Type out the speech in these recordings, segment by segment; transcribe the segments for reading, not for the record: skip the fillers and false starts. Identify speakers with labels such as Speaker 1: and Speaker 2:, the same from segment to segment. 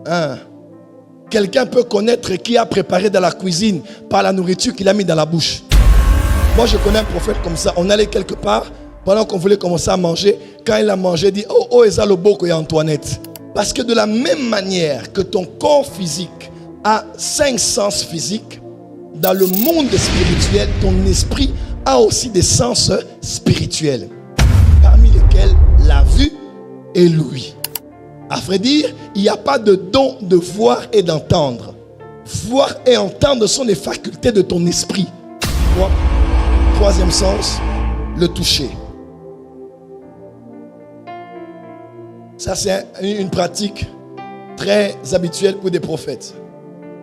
Speaker 1: Hein? Quelqu'un peut connaître qui a préparé dans la cuisine par la nourriture qu'il a mis dans la bouche. Moi, je connais un prophète comme ça. On allait quelque part, pendant qu'on voulait commencer à manger. Quand il a mangé, il dit, oh, eza le beau qu'il y a Antoinette. Parce que de la même manière que ton corps physique a 5 sens physiques, dans le monde spirituel, ton esprit a aussi des sens spirituels. Parmi lesquels la vue et l'ouïe. À vrai dire, il n'y a pas de don de voir et d'entendre. Voir et entendre sont les facultés de ton esprit. Troisième sens, le toucher. Ça, c'est une pratique très habituelle pour des prophètes.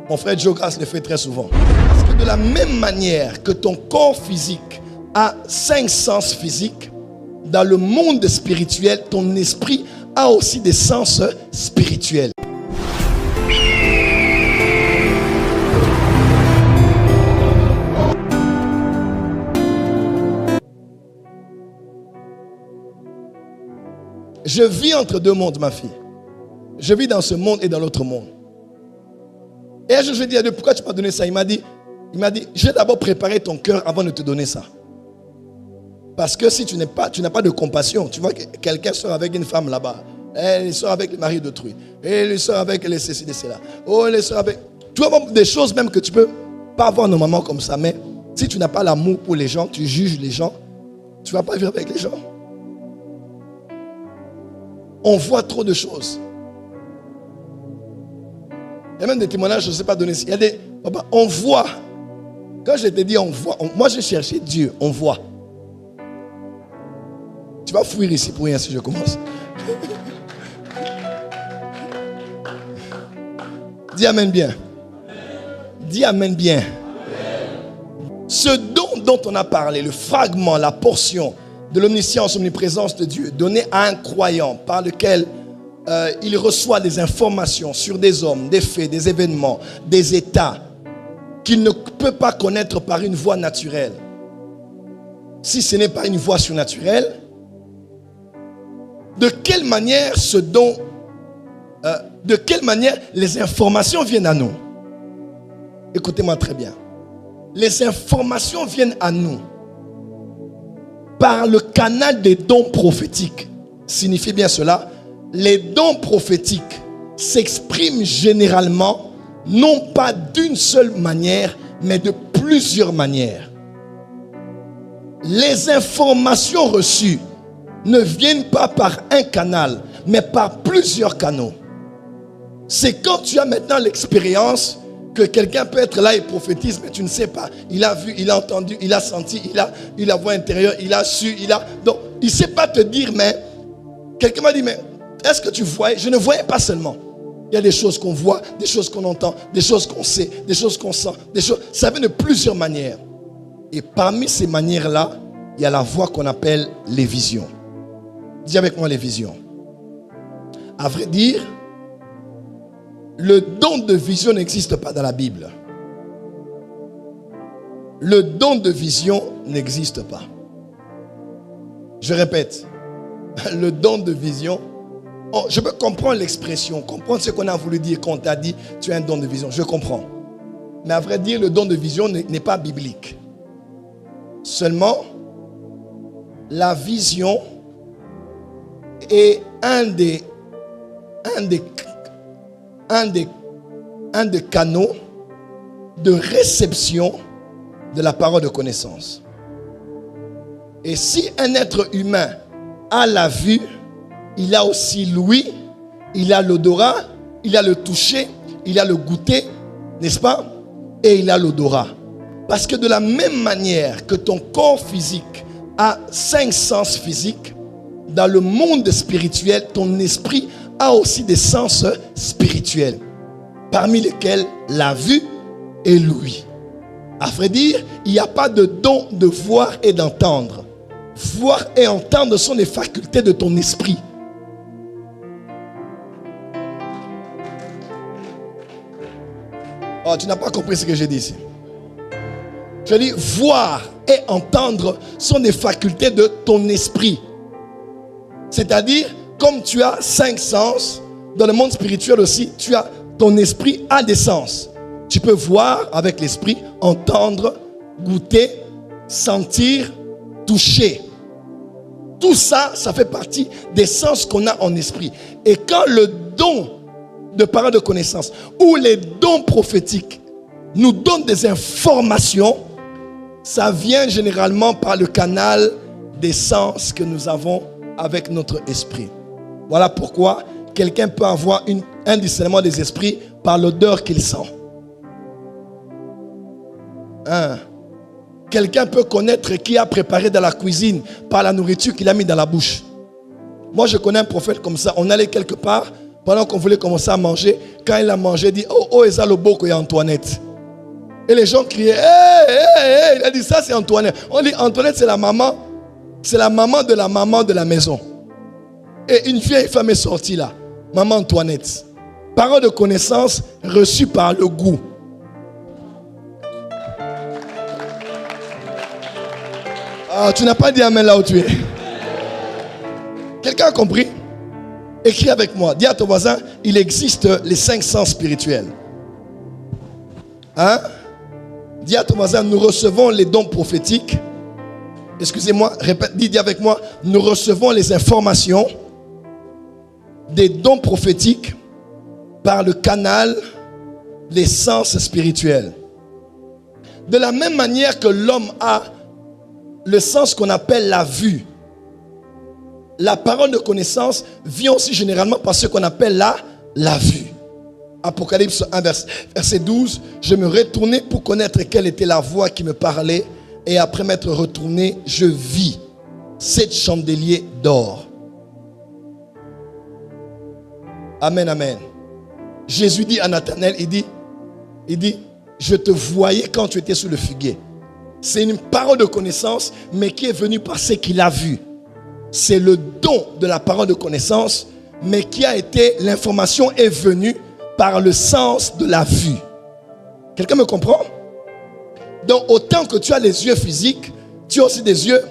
Speaker 1: Mon frère Joe Grace le fait très souvent. Parce que de la même manière que ton corps physique a 5 sens physiques, dans le monde spirituel, ton esprit a aussi des sens spirituels. Je vis entre deux mondes, ma fille. Je vis dans ce monde et dans l'autre monde. Et un jour, je lui ai dit à Dieu, pourquoi tu m'as donné ça? Il m'a dit, je vais d'abord préparer ton cœur avant de te donner ça. Parce que si tu n'as pas de compassion, tu vois que quelqu'un sort avec une femme là-bas, elle sort avec le mari d'autrui, elle sort avec les ceci, cela. Oh, elle sort avec... Tu vois des choses même que tu peux pas avoir normalement comme ça, mais si tu n'as pas l'amour pour les gens, tu juges les gens, tu ne vas pas vivre avec les gens. On voit trop de choses. Il y a même des témoignages, je ne sais pas donner. Il y a des... Papa, on voit. Quand je te dis on voit, moi j'ai cherché Dieu, on voit. Tu vas fuir ici pour rien si je commence. Dis amen bien. Dis amen bien. Ce don dont on a parlé, le fragment, la portion de l'omniscience, omniprésence de Dieu, donné à un croyant par lequel il reçoit des informations sur des hommes, des faits, des événements, des états qu'il ne peut pas connaître par une voie naturelle. Si ce n'est pas une voie surnaturelle, de quelle manière ce don, de quelle manière les informations viennent à nous? Écoutez-moi très bien. Les informations viennent à nous par le canal des dons prophétiques. Signifie bien cela. Les dons prophétiques s'expriment généralement non pas d'une seule manière, mais de plusieurs manières. Les informations reçues ne viennent pas par un canal, mais par plusieurs canaux. C'est quand tu as maintenant l'expérience que quelqu'un peut être là et prophétise, mais tu ne sais pas. Il a vu, il a entendu, il a senti, il a eu la voix intérieure, il a su, Donc, il ne sait pas te dire, mais quelqu'un m'a dit, mais est-ce que tu voyais? Je ne voyais pas seulement. Il y a des choses qu'on voit, des choses qu'on entend, des choses qu'on sait, des choses qu'on sent, des choses. Ça vient de plusieurs manières. Et parmi ces manières-là, il y a la voie qu'on appelle les visions. Dis avec moi les visions. À vrai dire, le don de vision n'existe pas dans la Bible. Le don de vision n'existe pas. Je répète, le don de vision, je peux comprendre l'expression, comprendre ce qu'on a voulu dire quand on t'a dit tu as un don de vision, je comprends. Mais à vrai dire, le don de vision n'est pas biblique. Seulement, la vision est un des canaux de réception de la parole de connaissance. Et si un être humain a la vue, il a aussi l'ouïe, il a l'odorat, il a le toucher, il a le goûter, n'est-ce pas? Et il a l'odorat. Parce que de la même manière que ton corps physique a 5 sens physiques, dans le monde spirituel, ton esprit a aussi des sens spirituels, parmi lesquels la vue et l'ouïe. À vrai dire, il n'y a pas de don de voir et d'entendre. Voir et entendre sont les facultés de ton esprit. Oh, tu n'as pas compris ce que j'ai dit ici. Je dis, voir et entendre sont des facultés de ton esprit. C'est-à-dire, comme tu as 5 sens, dans le monde spirituel aussi, ton esprit a des sens. Tu peux voir avec l'esprit, entendre, goûter, sentir, toucher. Tout ça, ça fait partie des sens qu'on a en esprit. Et quand le don de parole de connaissance ou les dons prophétiques nous donnent des informations, ça vient généralement par le canal des sens que nous avons avec notre esprit. Voilà pourquoi quelqu'un peut avoir un discernement des esprits par l'odeur qu'il sent. Quelqu'un peut connaître qui a préparé dans la cuisine par la nourriture qu'il a mis dans la bouche. Moi, je connais un prophète comme ça. On allait quelque part, pendant qu'on voulait commencer à manger. Quand il a mangé, il dit, oh, Eza le beau qu'il y a Antoinette. Et les gens criaient, hey. Il a dit, ça c'est Antoinette. On dit, Antoinette, c'est la maman de la maman de la maison. Et une vieille femme est sortie là, maman Antoinette. Parole de connaissance reçue par le goût. Ah, tu n'as pas dit amen là où tu es. Quelqu'un a compris? Écris avec moi. Dis à ton voisin, il existe les 5 sens spirituels. Dis à ton voisin, nous recevons les dons prophétiques. Excusez-moi, répète, dis avec moi, nous recevons les informations des dons prophétiques par le canal des sens spirituels. De la même manière que l'homme a le sens qu'on appelle la vue, la parole de connaissance vient aussi généralement par ce qu'on appelle la vue. Apocalypse 1, verset 12. Je me retournai pour connaître quelle était la voix qui me parlait. Et après m'être retourné, je vis 7 chandeliers d'or. Amen, amen. Jésus dit à Nathanaël, il dit, je te voyais quand tu étais sous le figuier. C'est une parole de connaissance, mais qui est venue par ce qu'il a vu. C'est le don de la parole de connaissance, mais qui a été, l'information est venue par le sens de la vue. Quelqu'un me comprend? Donc, autant que tu as les yeux physiques, tu as aussi des yeux.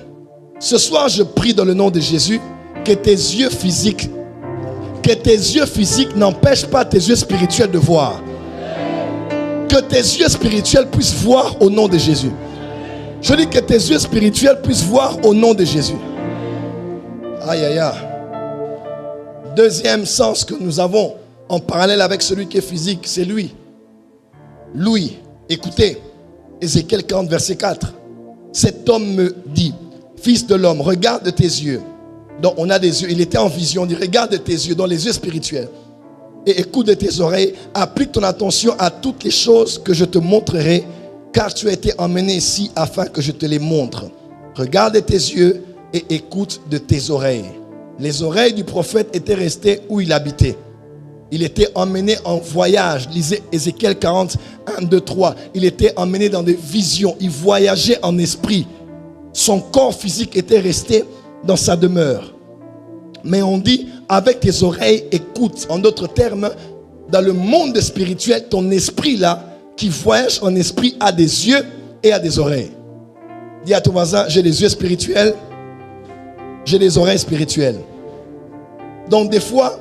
Speaker 1: Ce soir, je prie dans le nom de Jésus que tes yeux physiques n'empêchent pas tes yeux spirituels de voir. Que tes yeux spirituels puissent voir au nom de Jésus. Je dis que tes yeux spirituels puissent voir au nom de Jésus. Aïe, aïe, aïe. Deuxième sens que nous avons en parallèle avec celui qui est physique, c'est lui. Lui, écoutez, Ézéchiel 40, verset 4. Cet homme me dit, fils de l'homme, regarde tes yeux. Donc on a des yeux, il était en vision, il dit, regarde tes yeux, dans les yeux spirituels. Et écoute de tes oreilles, applique ton attention à toutes les choses que je te montrerai, car tu as été emmené ici afin que je te les montre. Regarde tes yeux et écoute de tes oreilles. Les oreilles du prophète étaient restées où il habitait. Il était emmené en voyage. Lisez Ézéchiel 40, 1, 2, 3. Il était emmené dans des visions. Il voyageait en esprit. Son corps physique était resté dans sa demeure. Mais on dit, avec tes oreilles, écoute. En d'autres termes, dans le monde spirituel, ton esprit là, qui voyage en esprit, a des yeux et a des oreilles. Dis à ton voisin, j'ai des yeux spirituels, j'ai des oreilles spirituelles. Donc des fois,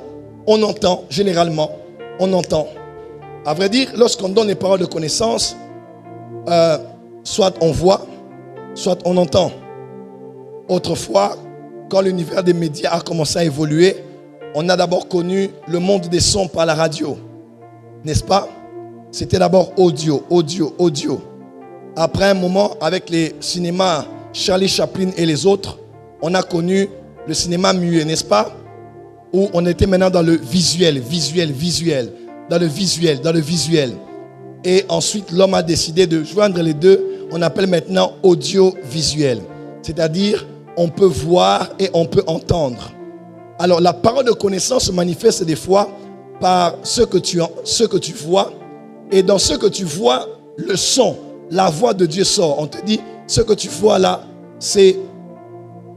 Speaker 1: on entend, généralement, on entend. À vrai dire, lorsqu'on donne les paroles de connaissance, soit on voit, soit on entend. Autrefois, quand l'univers des médias a commencé à évoluer, on a d'abord connu le monde des sons par la radio. N'est-ce pas? C'était d'abord audio. Après un moment, avec les cinémas Charlie Chaplin et les autres, on a connu le cinéma muet, n'est-ce pas? Où on était maintenant dans le visuel. Dans le visuel. Et ensuite, l'homme a décidé de joindre les deux. On appelle maintenant audiovisuel. C'est-à-dire, on peut voir et on peut entendre. Alors, la parole de connaissance se manifeste des fois par ce que tu vois. Et dans ce que tu vois, le son, la voix de Dieu sort. On te dit, ce que tu vois là, c'est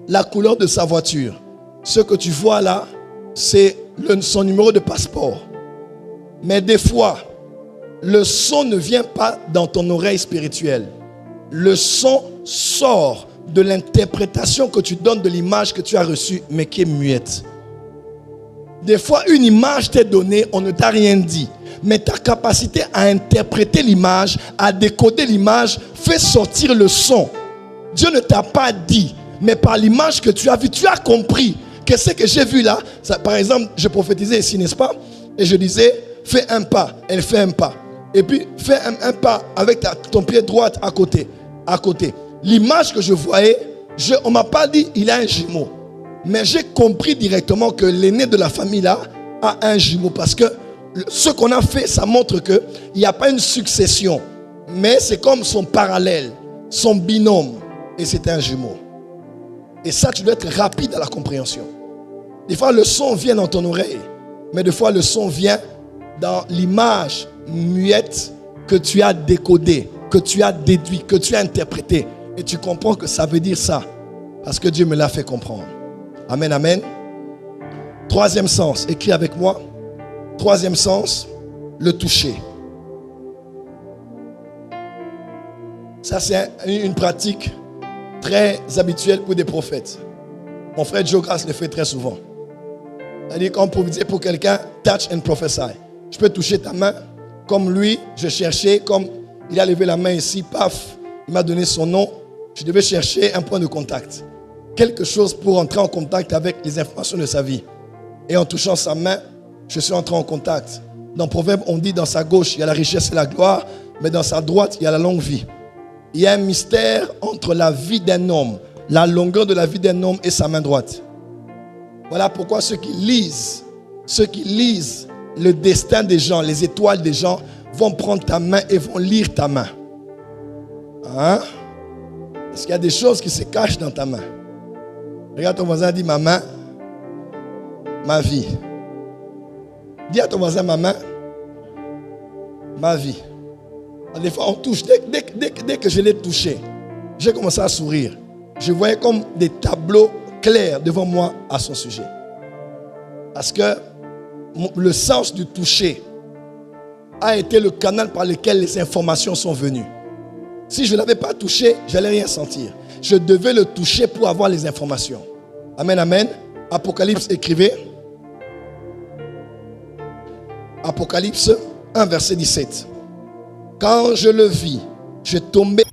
Speaker 1: la couleur de sa voiture. Ce que tu vois là, c'est son numéro de passeport. Mais des fois, le son ne vient pas dans ton oreille spirituelle. Le son sort de l'interprétation que tu donnes de l'image que tu as reçue, mais qui est muette. Des fois, une image t'est donnée, on ne t'a rien dit. Mais ta capacité à interpréter l'image, à décoder l'image, fait sortir le son. Dieu ne t'a pas dit, mais par l'image que tu as vue, tu as compris que ce que j'ai vu là, ça, par exemple, je prophétisais ici, n'est-ce pas? Et je disais, fais un pas, elle fait un pas. Et puis, fais un pas avec ton pied droit à côté. L'image que je voyais, on ne m'a pas dit, il a un jumeau. Mais j'ai compris directement que l'aîné de la famille là a un jumeau. Parce que ce qu'on a fait, ça montre qu'il n'y a pas une succession. Mais c'est comme son parallèle, son binôme. Et c'est un jumeau. Et ça, tu dois être rapide à la compréhension. Des fois, le son vient dans ton oreille. Mais des fois, le son vient dans l'image muette que tu as décodée, que tu as déduit, que tu as interprété. Et tu comprends que ça veut dire ça. Parce que Dieu me l'a fait comprendre. Amen, amen. Troisième sens, écris avec moi. Troisième sens, le toucher. Ça, c'est une pratique très habituelle pour des prophètes. Mon frère Joe Grace le fait très souvent. C'est-à-dire qu'on prophétise pour quelqu'un, touch and prophesy. Je peux toucher ta main. Comme lui, je cherchais, comme il a levé la main ici, paf, il m'a donné son nom. Je devais chercher un point de contact. Quelque chose pour entrer en contact avec les informations de sa vie. Et en touchant sa main, je suis entré en contact. Dans Proverbe, on dit dans sa gauche, il y a la richesse et la gloire, mais dans sa droite, il y a la longue vie. Il y a un mystère entre la vie d'un homme, la longueur de la vie d'un homme et sa main droite. Voilà pourquoi ceux qui lisent le destin des gens, les étoiles des gens, vont prendre ta main et vont lire ta main. Hein? Parce qu'il y a des choses qui se cachent dans ta main. Regarde ton voisin, dis ma main, ma vie. Dis à ton voisin ma main, ma vie. Des fois on touche, dès que je l'ai touché, j'ai commencé à sourire. Je voyais comme des tableaux clairs devant moi à son sujet. Parce que le sens du toucher a été le canal par lequel les informations sont venues. Si je ne l'avais pas touché, je n'allais rien sentir. Je devais le toucher pour avoir les informations. Amen, amen. Apocalypse, écrivez. Apocalypse 1, verset 17. Quand je le vis, je tombais